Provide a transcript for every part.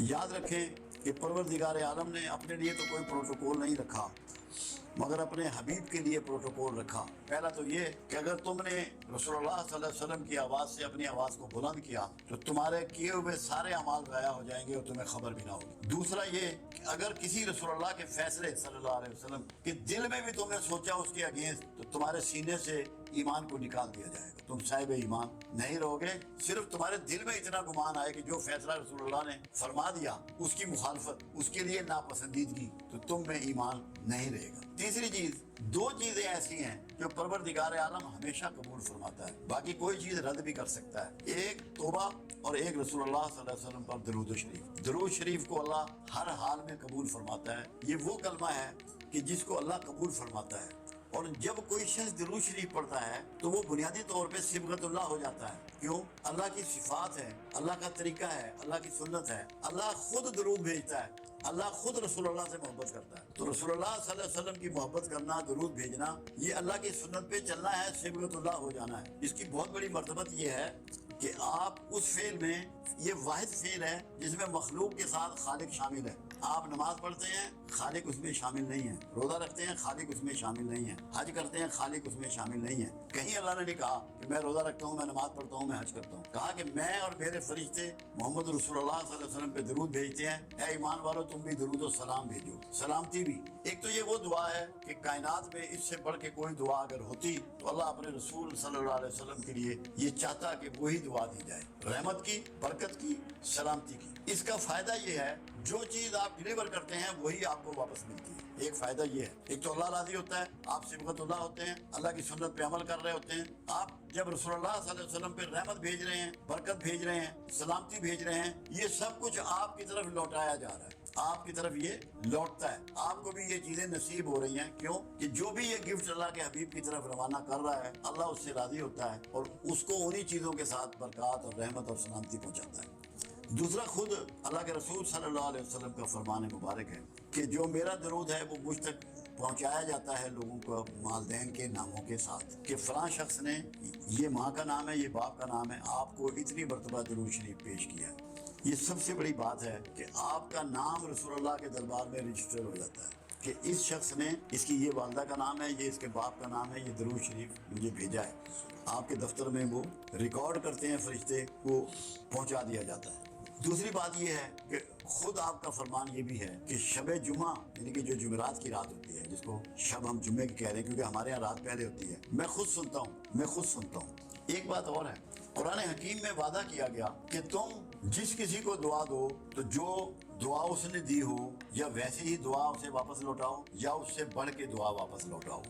یاد رکھیں کہ پروردگار عالم نے اپنے لیے تو کوئی پروٹوکول نہیں رکھا، مگر اپنے حبیب کے لیے پروٹوکول رکھا۔ پہلا تو یہ کہ اگر تم نے رسول اللہ صلی اللہ علیہ وسلم کی آواز سے اپنی آواز کو بلند کیا تو تمہارے کیے ہوئے سارے اعمال ضائع ہو جائیں گے اور تمہیں خبر بھی نہ ہوگی۔ دوسرا یہ کہ اگر کسی رسول اللہ کے فیصلے صلی اللہ علیہ وسلم کے دل میں بھی تم نے سوچا اس کے اگینسٹ، تو تمہارے سینے سے ایمان کو نکال دیا جائے گا، تم صاحب ایمان نہیں رہو گے۔ صرف تمہارے دل میں اتنا گمان آئے کہ جو فیصلہ رسول اللہ نے فرما دیا اس کی مخالفت، اس کے لیے ناپسندیدگی، تو تم میں ایمان نہیں رہے گا۔ تیسری چیز، دو چیزیں ایسی ہیں جو پروردگار عالم ہمیشہ قبول فرماتا ہے، باقی کوئی چیز رد بھی کر سکتا ہے، ایک توبہ اور ایک رسول اللہ صلی اللہ علیہ وسلم پر درود و شریف۔ درود شریف کو اللہ ہر حال میں قبول فرماتا ہے۔ یہ وہ کلمہ ہے کہ جس کو اللہ قبول فرماتا ہے، اور جب کوئی شخص درود شریف پڑھتا ہے تو وہ بنیادی طور پہ صبغت اللہ ہو جاتا ہے۔ کیوں؟ اللہ کی صفات ہے، اللہ کا طریقہ ہے، اللہ کی سنت ہے۔ اللہ خود درود بھیجتا ہے، اللہ خود رسول اللہ سے محبت کرتا ہے، تو رسول اللہ صلی اللہ علیہ وسلم کی محبت کرنا، درود بھیجنا، یہ اللہ کی سنت پہ چلنا ہے، صبغت اللہ ہو جانا ہے۔ اس کی بہت بڑی مرتبت یہ ہے کہ آپ اس فعل میں، یہ واحد فعل ہے جس میں مخلوق کے ساتھ خالق شامل ہے۔ آپ نماز پڑھتے ہیں، خالق اس میں شامل نہیں ہے، روزہ رکھتے ہیں، خالق اس میں شامل نہیں ہے، حج کرتے ہیں، خالق اس میں شامل نہیں ہے۔ کہیں اللہ نے نہیں کہا کہ میں روزہ رکھتا ہوں، میں نماز پڑھتا ہوں، میں حج کرتا ہوں، کہا کہ میں اور میرے فرشتے محمد رسول اللہ صلی اللہ علیہ وسلم پہ درود بھیجتے ہیں، اے ایمان والو تم بھی درود و سلام بھیجو، سلامتی بھی۔ ایک تو یہ وہ دعا ہے کہ کائنات میں اس سے بڑھ کے کوئی دعا اگر ہوتی تو اللہ اپنے رسول صلی اللہ علیہ وسلم کے لیے یہ چاہتا کہ وہی دعا دی جائے، رحمت کی، برکت کی، سلامتی کی۔ اس کا فائدہ یہ ہے جو چیز آپ ڈلیور کرتے ہیں وہی آپ کو واپس ملتی ہے۔ ایک فائدہ یہ ہے، ایک تو اللہ راضی ہوتا ہے، آپ صبغت اللہ ہوتے ہیں، اللہ کی سنت پہ عمل کر رہے ہوتے ہیں۔ آپ جب رسول اللہ صلی اللہ علیہ وسلم پہ رحمت بھیج رہے ہیں، برکت بھیج رہے ہیں، سلامتی بھیج رہے ہیں، یہ سب کچھ آپ کی طرف لوٹایا جا رہا ہے، آپ کی طرف یہ لوٹتا ہے، آپ کو بھی یہ چیزیں نصیب ہو رہی ہیں۔ کیوں؟ کہ جو بھی یہ گفٹ اللہ کے حبیب کی طرف روانہ کر رہا ہے، اللہ اس سے راضی ہوتا ہے اور اس کو انہی چیزوں کے ساتھ برکات اور رحمت اور سلامتی پہنچاتا ہے۔ دوسرا، خود اللہ کے رسول صلی اللہ علیہ وسلم کا فرمان مبارک ہے کہ جو میرا درود ہے وہ مجھ تک پہنچایا جاتا ہے لوگوں کو والدین کے ناموں کے ساتھ، کہ فلاں شخص نے، یہ ماں کا نام ہے، یہ باپ کا نام ہے، آپ کو اتنی مرتبہ درود شریف پیش کیا ہے۔ یہ سب سے بڑی بات ہے کہ آپ کا نام رسول اللہ کے دربار میں رجسٹر ہو جاتا ہے کہ اس شخص نے، اس کی یہ والدہ کا نام ہے، یہ اس کے باپ کا نام ہے، یہ درود شریف مجھے بھیجا ہے۔ آپ کے دفتر میں وہ ریکارڈ کرتے ہیں فرشتے، وہ پہنچا دیا جاتا ہے۔ دوسری بات یہ ہے کہ خود آپ کا فرمان یہ بھی ہے کہ شب جمعہ، یعنی کہ جو جمعرات کی رات ہوتی ہے، جس کو شب ہم جمعے کی کہہ رہے ہیں کیونکہ ہمارے یہاں رات پہلے ہوتی ہے، میں خود سنتا ہوں۔ ایک بات اور ہے، قرآن حکیم میں وعدہ کیا گیا کہ تم جس کسی کو دعا دو تو جو دعا اس نے دی ہو یا ویسے ہی دعا اسے واپس لوٹاؤ یا اس سے بڑھ کے دعا واپس لوٹاؤ۔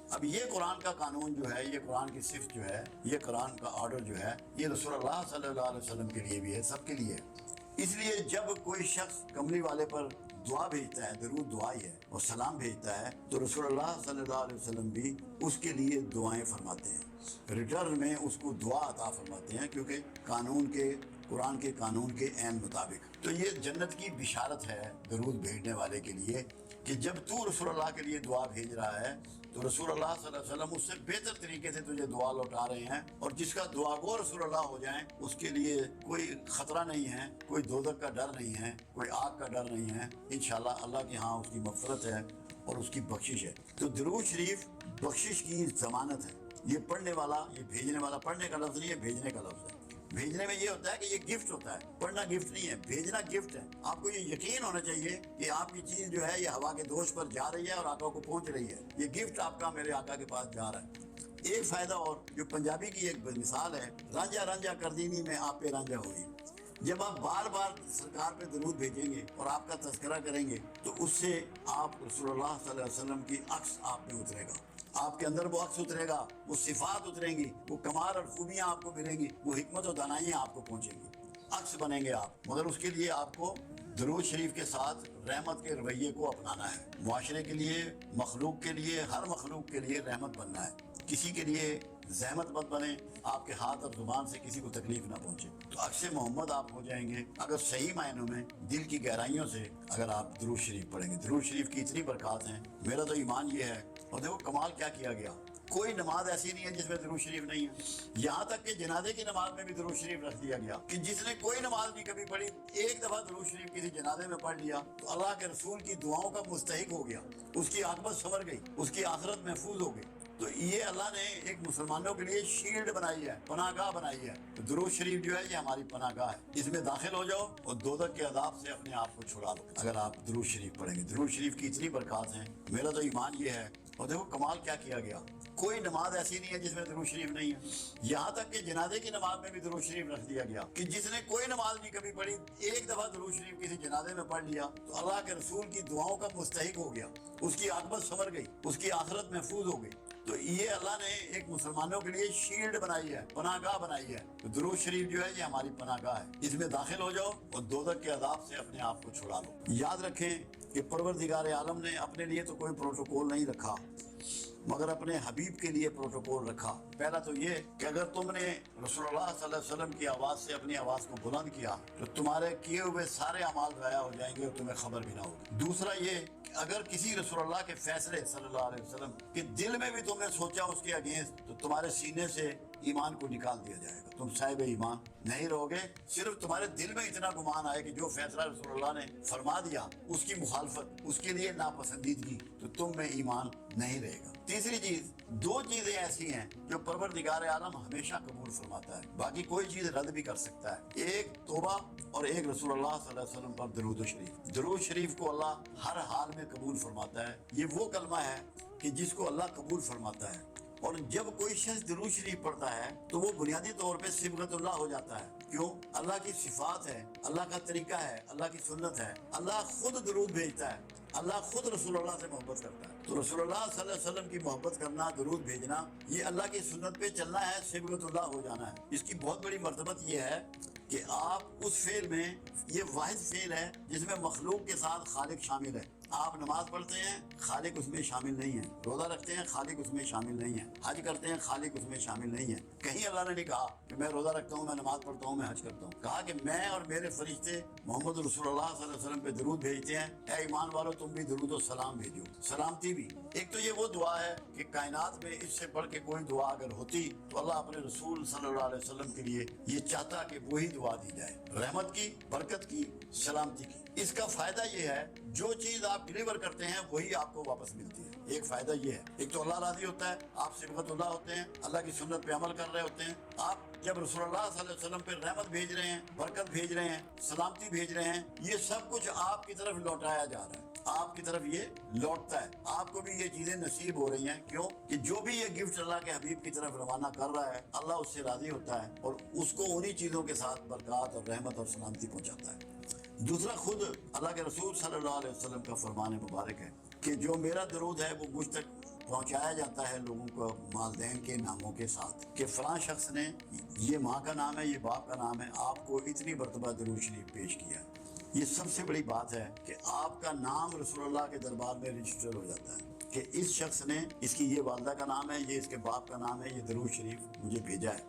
اب یہ قرآن کا قانون جو ہے، یہ قرآن کی صفت جو ہے، یہ قرآن کا آرڈر جو ہے، یہ رسول اللہ صلی اللہ علیہ وسلم کے لیے بھی ہے، سب کے لیے ہے۔ اس لیے جب کوئی شخص کملی والے پر دعا بھیجتا ہے، درود دعا ہی ہے، اور سلام بھیجتا ہے، تو رسول اللہ صلی اللہ علیہ وسلم بھی اس کے لیے دعائیں فرماتے ہیں، ریٹرن میں اس کو دعا عطا فرماتے ہیں، کیونکہ قرآن کے قانون کے عین مطابق۔ تو یہ جنت کی بشارت ہے درود بھیجنے والے کے لیے کہ جب تو رسول اللہ کے لیے دعا بھیج رہا ہے تو رسول اللہ صلی اللہ علیہ وسلم اس سے بہتر طریقے سے تجھے دعا لوٹا رہے ہیں، اور جس کا دعا گو رسول اللہ ہو جائیں اس کے لیے کوئی خطرہ نہیں ہے، کوئی دوزخ کا ڈر نہیں ہے، کوئی آگ کا ڈر نہیں ہے۔ انشاءاللہ اللہ کے ہاں اس کی مغفرت ہے اور اس کی بخشش ہے۔ تو درود شریف بخشش کی ضمانت ہے۔ یہ پڑھنے والا، یہ بھیجنے والا، پڑھنے کا لفظ نہیں ہے، بھیجنے کا لفظ ہے۔ بھیجنے میں یہ ہوتا ہے کہ یہ گفٹ ہوتا ہے، پڑھنا گفٹ نہیں ہے، بھیجنا گفٹ ہے۔ آپ کو یہ یقین ہونا چاہیے کہ آپ کی چیز جو ہے یہ ہوا کے دوش پر جا رہی ہے اور آقا کو پہنچ رہی ہے۔ یہ گفٹ آپ کا میرے آقا کے پاس جا رہا ہے۔ ایک فائدہ اور، جو پنجابی کی ایک مثال ہے، رانجھا رانجھا کر دینی میں آپ پہ رانجھا ہوئی۔ جب آپ بار بار سرکار پہ درود بھیجیں گے اور آپ کا تذکرہ کریں گے تو اس سے آپ رسول اللہ صلی اللہ علیہ وسلم کی عکس آپ میں اترے گا، آپ کے اندر وہ عکس اترے گا، وہ صفات اتریں گی، وہ کمال اور خوبیاں آپ کو ملیں گی، وہ حکمت و دانائیاں آپ کو پہنچیں گی، عکس بنیں گے آپ۔ مگر اس کے لیے آپ کو درود شریف کے ساتھ رحمت کے رویے کو اپنانا ہے، معاشرے کے لیے، مخلوق کے لیے، ہر مخلوق کے لیے رحمت بننا ہے، کسی کے لیے زحمت مت بنے، آپ کے ہاتھ اور زبان سے کسی کو تکلیف نہ پہنچے، تو عکس محمد آپ ہو جائیں گے اگر صحیح معنوں میں دل کی گہرائیوں سے اگر آپ درود شریف پڑھیں گے۔ درود شریف کی اتنی برکات ہیں، میرا تو ایمان یہ ہے۔ اور دیکھو کمال کیا کیا گیا کوئی نماز ایسی نہیں ہے جس میں درود شریف نہیں ہے، یہاں تک کہ جنازے کی نماز میں بھی درود شریف رکھ دیا گیا کہ جس نے کوئی نماز نہیں کبھی پڑھی، ایک دفعہ درود شریف کسی جنازے میں پڑھ لیا تو اللہ کے رسول کی دعاؤں کا مستحق ہو گیا، اس کی عاقبت سنور گئی، اس کی آخرت محفوظ ہو گئی۔ تو یہ اللہ نے ایک مسلمانوں کے لیے شیلڈ بنائی ہے، پناہ گاہ بنائی ہے۔ تو درود شریف جو ہے یہ ہماری پناہ گاہ ہے، اس میں داخل ہو جاؤ اور دوزخ کے عذاب سے اپنے آپ کو چھڑا لو اگر آپ درود شریف پڑھیں گے۔ درود شریف کی اتنی برکات ہیں، میرا تو ایمان یہ ہے۔ اور دیکھو کمال کیا کیا گیا، کوئی نماز ایسی نہیں ہے جس میں درود شریف نہیں ہے، یہاں تک کہ جنازے کی نماز میں بھی درود شریف رکھ دیا گیا کہ جس نے کوئی نماز نہیں کبھی پڑھی، ایک دفعہ درود شریف کسی جنازے میں پڑھ لیا تو اللہ کے رسول کی دعاؤں کا مستحق ہو گیا، اس کی عاقبت سنور گئی، اس کی آخرت محفوظ ہو گئی۔ تو یہ اللہ نے ایک مسلمانوں کے لیے شیلڈ بنائی ہے، پناہ گاہ بنائی ہے۔ تو درود شریف جو ہے یہ ہماری پناہ گاہ ہے، اس میں داخل ہو جاؤ اور دوزخ کے عذاب سے اپنے آپ کو چھڑا لو۔ یاد رکھیں کہ پروردگار عالم نے اپنے لیے تو کوئی پروٹوکول نہیں رکھا، مگر اپنے حبیب کے لیے پروٹوکول رکھا۔ پہلا تو یہ کہ اگر تم نے رسول اللہ صلی اللہ علیہ وسلم کی آواز سے اپنی آواز کو بلند کیا تو تمہارے کیے ہوئے سارے اعمال ضائع ہو جائیں گے اور تمہیں خبر بھی نہ ہوگی۔ دوسرا یہ کہ اگر کسی رسول اللہ کے فیصلے صلی اللہ علیہ وسلم کے دل میں بھی تم نے سوچا اس کے اگینسٹ تو تمہارے سینے سے ایمان کو نکال دیا جائے گا، تم صاحب ایمان نہیں رہو گے۔ صرف تمہارے دل میں اتنا گمان آئے کہ جو فیصلہ رسول اللہ نے فرما دیا اس کی مخالفت، اس کے لیے ناپسندیدگی، تو تم میں ایمان نہیں رہے گا۔ تیسری چیز، دو چیزیں ایسی ہیں جو پروردگار عالم ہمیشہ قبول فرماتا ہے، باقی کوئی چیز رد بھی کر سکتا ہے، ایک توبہ اور ایک رسول اللہ صلی اللہ علیہ وسلم پر درود شریف۔ درود شریف کو اللہ ہر حال میں قبول فرماتا ہے، یہ وہ کلمہ ہے کہ جس کو اللہ قبول فرماتا ہے۔ اور جب کوئی شخص درود شریف پڑھتا ہے تو وہ بنیادی طور پہ صبغت اللہ ہو جاتا ہے۔ کیوں؟ اللہ کی صفات ہے، اللہ کا طریقہ ہے، اللہ کی سنت ہے، اللہ خود درود بھیجتا ہے، اللہ خود رسول اللہ سے محبت کرتا ہے۔ تو رسول اللہ صلی اللہ علیہ وسلم کی محبت کرنا، درود بھیجنا، یہ اللہ کی سنت پہ چلنا ہے، صبغت اللہ ہو جانا ہے۔ اس کی بہت بڑی مرتبت یہ ہے کہ آپ اس فعل میں، یہ واحد فعل ہے جس میں مخلوق کے ساتھ خالق شامل ہے۔ آپ نماز پڑھتے ہیں، خالق اس میں شامل نہیں ہے، روزہ رکھتے ہیں، خالق اس میں شامل نہیں ہے، حج کرتے ہیں، خالق اس میں شامل نہیں ہے۔ کہیں اللہ نے نہیں کہا کہ میں روزہ رکھتا ہوں، میں نماز پڑھتا ہوں، میں حج کرتا ہوں، کہا کہ میں اور میرے فرشتے محمد رسول اللہ صلی اللہ علیہ وسلم پہ درود بھیجتے ہیں، اے ایمان والو تم بھی درود و سلام بھیجو، سلامتی بھی۔ ایک تو یہ وہ دعا ہے کہ کائنات میں اس سے بڑھ کے کوئی دعا اگر ہوتی تو اللہ اپنے رسول صلی اللہ علیہ وسلم کے لیے یہ چاہتا کہ وہی دعا دی جائے، رحمت کی، برکت کی، سلامتی کی۔ اس کا فائدہ یہ ہے جو چیز آپ ڈیلیور کرتے ہیں وہی آپ کو واپس ملتی ہے۔ ایک فائدہ یہ ہے، ایک تو اللہ راضی ہوتا ہے، آپ صبغت اللہ ہوتے ہیں، اللہ کی سنت پہ عمل کر رہے ہوتے ہیں۔ آپ جب رسول اللہ صلی اللہ علیہ وسلم پہ رحمت بھیج رہے ہیں، برکت بھیج رہے ہیں، سلامتی بھیج رہے ہیں، یہ سب کچھ آپ کی طرف لوٹایا جا رہا ہے، آپ کی طرف یہ لوٹتا ہے، آپ کو بھی یہ چیزیں نصیب ہو رہی ہیں۔ کیوں؟ کہ جو بھی یہ گفٹ اللہ کے حبیب کی طرف روانہ کر رہا ہے اللہ اس سے راضی ہوتا ہے اور اس کو انہی چیزوں کے ساتھ برکات اور رحمت اور سلامتی پہنچاتا ہے۔ دوسرا، خود اللہ کے رسول صلی اللہ علیہ وسلم کا فرمان مبارک ہے کہ جو میرا درود ہے وہ مجھ تک پہنچایا جاتا ہے لوگوں کو والدین کے ناموں کے ساتھ، کہ فلاں شخص نے، یہ ماں کا نام ہے، یہ باپ کا نام ہے، آپ کو اتنی مرتبہ درود شریف پیش کیا ہے۔ یہ سب سے بڑی بات ہے کہ آپ کا نام رسول اللہ کے دربار میں رجسٹر ہو جاتا ہے کہ اس شخص نے، اس کی یہ والدہ کا نام ہے، یہ اس کے باپ کا نام ہے، یہ درود شریف مجھے بھیجا ہے۔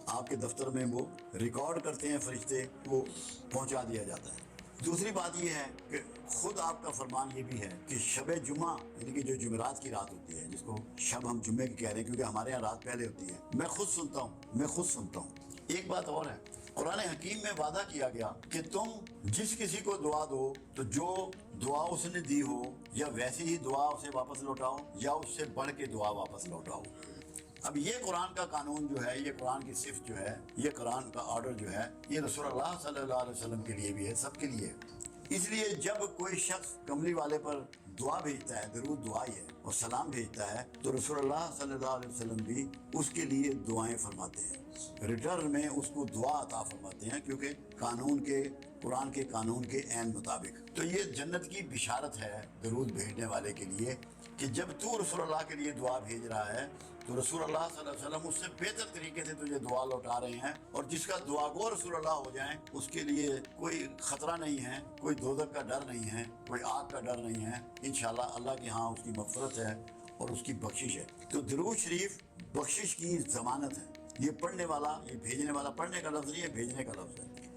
آپ کے دفتر میں وہ ریکارڈ کرتے ہیں فرشتے، وہ پہنچا دیا جاتا ہے۔ دوسری بات یہ ہے کہ خود آپ کا فرمان یہ بھی ہے کہ شب جمعہ، یعنی کہ جو جمعرات کی رات ہوتی ہے، جس کو شب ہم جمعے کی کہہ رہے ہیں کیونکہ ہمارے یہاں رات پہلے ہوتی ہے، میں خود سنتا ہوں۔ ایک بات اور ہے، قرآن حکیم میں وعدہ کیا گیا کہ تم جس کسی کو دعا دو تو جو دعا اس نے دی ہو یا ویسی ہی دعا اسے واپس لوٹاؤ یا اس سے بڑھ کے دعا واپس لوٹاؤ۔ اب یہ قرآن کا قانون جو ہے، یہ قرآن کی صفت جو ہے، یہ قرآن کا آرڈر جو ہے، یہ رسول اللہ صلی اللہ علیہ وسلم کے لیے بھی ہے، سب کے لیے۔ اس لیے جب کوئی شخص کملی والے پر دعا بھیجتا ہے، درود دعا ہی ہے، اور سلام بھیجتا ہے تو رسول اللہ صلی اللہ علیہ وسلم بھی اس کے لیے دعائیں فرماتے ہیں، ریٹرن میں اس کو دعا عطا فرماتے ہیں، کیونکہ قرآن کے قانون کے عین مطابق۔ تو یہ جنت کی بشارت ہے درود بھیجنے والے کے لیے کہ جب تو رسول اللہ کے لیے دعا بھیج رہا ہے تو رسول اللہ صلی اللہ علیہ وسلم اس سے بہتر طریقے سے تجھے دعا لوٹا رہے ہیں، اور جس کا دعا گو رسول اللہ ہو جائیں اس کے لیے کوئی خطرہ نہیں ہے، کوئی دوزخ کا ڈر نہیں ہے، کوئی آگ کا ڈر نہیں ہے۔ انشاءاللہ اللہ کے ہاں اس کی مغفرت ہے اور اس کی بخشش ہے۔ تو درود شریف بخشش کی ضمانت ہے۔ یہ پڑھنے والا، یہ بھیجنے والا، پڑھنے کا لفظ نہیں ہے، بھیجنے کا لفظ ہے۔